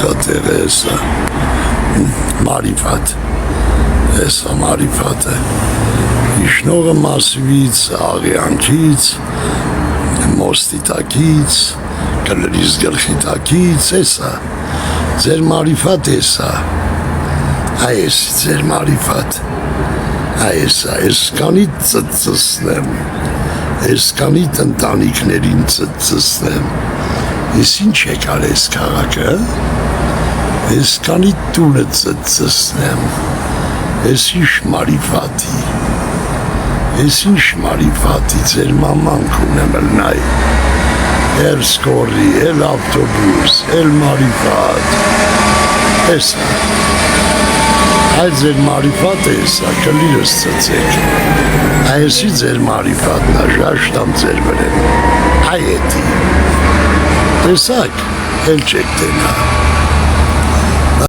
գատեղ է էսա մարիվատ էսա մարիվատ է իշնողը մասվից աղյանքից մոստի տակից կլրից գլխի տակից էսա ձեր մարիվատ էսա այս ձեր մարիվատ այսա էսկանիտ ծծսնեմ էսկանիտ ընտանիքներին ծծսնեմ ես ինչ եկար ես քաղաքը էսկանիտ տունը ծծսնեմ ես ինչ մարիվատի ես ինչ մարիվատի ձեր մամանք ունեմ լնայ էլ սկորի, էլ ավտոբուս, էլ մարիվատ էսա Այդ ձեր մարիվատ է էսա, կլիրս ծծեք Այսի ձեր մարիվատն է, ժաշտամ ձեր վրեն Այ էտի Տեսակ, էլ չեք տենա